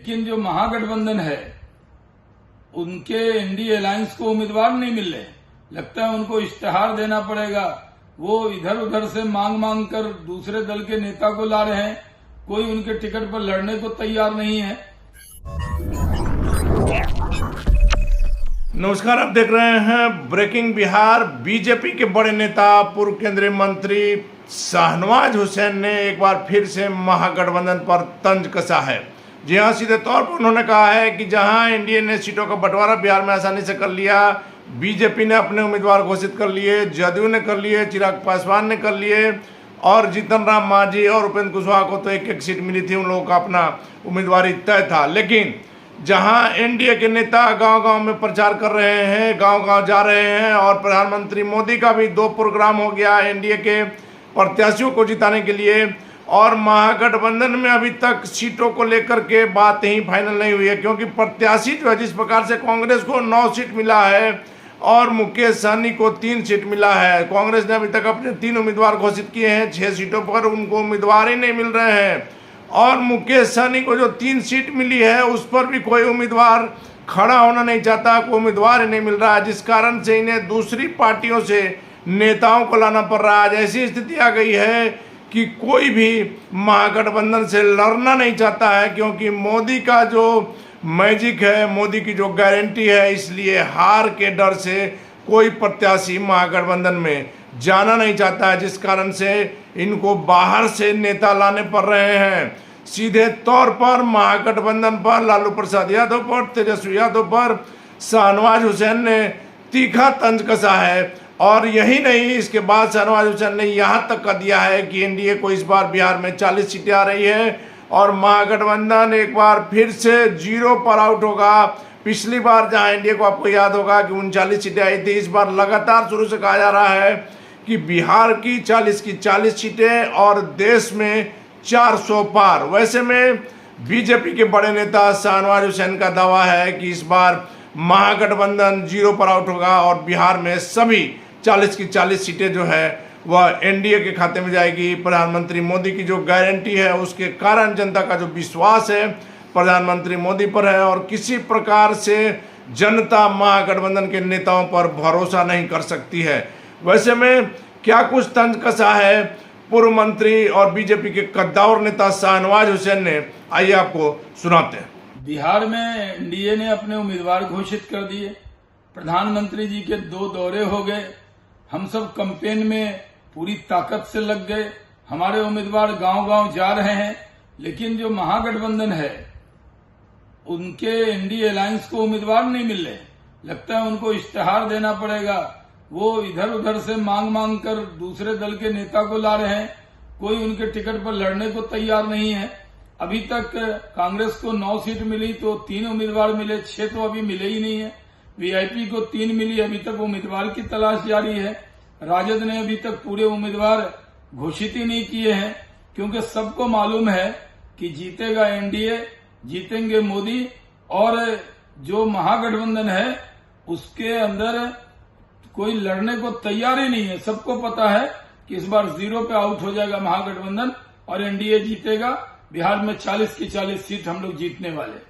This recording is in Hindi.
लेकिन जो महागठबंधन है उनके एनडीए अलायंस को उम्मीदवार नहीं मिल रहे। लगता है उनको इश्तेहार देना पड़ेगा। वो इधर उधर से मांग कर दूसरे दल के नेता को ला रहे हैं। कोई उनके टिकट पर लड़ने को तैयार नहीं है। नमस्कार, आप देख रहे हैं ब्रेकिंग बिहार। बीजेपी के बड़े नेता पूर्व केंद्रीय मंत्री शाहनवाज हुसैन ने एक बार फिर से महागठबंधन पर तंज कसा है। जी हाँ, सीधे तौर पर उन्होंने कहा है कि जहां एनडीए ने सीटों का बंटवारा बिहार में आसानी से कर लिया, बीजेपी ने अपने उम्मीदवार घोषित कर लिए, जदयू ने कर लिए, चिराग पासवान ने कर लिए और जीतन राम मांझी और उपेंद्र कुशवाहा को तो एक एक सीट मिली थी। उन लोगों का अपना उम्मीदवार तय था। लेकिन जहां एनडीए के नेता गांव-गांव में प्रचार कर रहे हैं, गांव-गांव जा रहे हैं और प्रधानमंत्री मोदी का भी 2 प्रोग्राम हो गया एनडीए के प्रत्याशियों को जिताने के लिए, और महागठबंधन में अभी तक सीटों को लेकर के बात ही फाइनल नहीं हुई है। क्योंकि प्रत्याशी जो है, जिस प्रकार से कांग्रेस को 9 सीट मिला है और मुकेश सहनी को 3 सीट मिला है, कांग्रेस ने अभी तक अपने 3 उम्मीदवार घोषित किए हैं। 6 सीटों पर उनको उम्मीदवार ही नहीं मिल रहे हैं और मुकेश सहनी को जो 3 सीट मिली है उस पर भी कोई उम्मीदवार खड़ा होना नहीं चाहता, कोई उम्मीदवार ही नहीं मिल रहा है, जिस कारण से इन्हें दूसरी पार्टियों से नेताओं को लाना पड़ रहा है। ऐसी स्थिति आ गई है कि कोई भी महागठबंधन से लड़ना नहीं चाहता है, क्योंकि मोदी का जो मैजिक है, मोदी की जो गारंटी है, इसलिए हार के डर से कोई प्रत्याशी महागठबंधन में जाना नहीं चाहता है, जिस कारण से इनको बाहर से नेता लाने पड़ रहे हैं। सीधे तौर पर महागठबंधन पर लालू प्रसाद यादव पर, तेजस्वी यादव पर शाहनवाज हुसैन ने तीखा तंज कसा है। और यही नहीं, इसके बाद शाहनवाज हुसैन ने यहाँ तक कह दिया है कि एनडीए को इस बार बिहार में 40 सीटें आ रही है और महागठबंधन एक बार फिर से 0 पर आउट होगा। पिछली बार जहाँ एनडीए को, आपको याद होगा कि 39 सीटें आई थी, इस बार लगातार शुरू से कहा जा रहा है कि बिहार की 40 सीटें और देश में 400 पार। वैसे में बीजेपी के बड़े नेता शाहनवाज हुसैन का दावा है कि इस बार महागठबंधन 0 पर आउट होगा और बिहार में सभी 40 सीटें जो है वह एनडीए के खाते में जाएगी। प्रधानमंत्री मोदी की जो गारंटी है उसके कारण जनता का जो विश्वास है प्रधानमंत्री मोदी पर है और किसी प्रकार से जनता महागठबंधन के नेताओं पर भरोसा नहीं कर सकती है। वैसे में क्या कुछ तंज कसा है पूर्व मंत्री और बीजेपी के कद्दावर नेता शाहनवाज हुसैन ने, आइए आपको सुनाते हैं। बिहार में एनडीए ने अपने उम्मीदवार घोषित कर दिए। प्रधानमंत्री जी के 2 दौरे हो गए। हम सब कैंपेन में पूरी ताकत से लग गए। हमारे उम्मीदवार गांव-गांव जा रहे हैं। लेकिन जो महागठबंधन है उनके एनडीए अलायंस को उम्मीदवार नहीं मिल रहे। लगता है उनको इश्तेहार देना पड़ेगा। वो इधर उधर से मांग कर दूसरे दल के नेता को ला रहे हैं। कोई उनके टिकट पर लड़ने को तैयार नहीं है। अभी तक कांग्रेस को 9 सीट मिली तो 3 उम्मीदवार मिले, 6 तो अभी मिले ही नहीं है। वीआईपी को 3 मिली, अभी तक उम्मीदवार की तलाश जारी है। राजद ने अभी तक पूरे उम्मीदवार घोषित ही नहीं किए हैं, क्योंकि सबको मालूम है कि जीतेगा एनडीए, जीतेंगे मोदी और जो महागठबंधन है उसके अंदर कोई लड़ने को तैयार ही नहीं है। सबको पता है कि इस बार 0 पे आउट हो जाएगा महागठबंधन और एनडीए जीतेगा। बिहार में 40 की 40 सीट हम लोग जीतने वाले।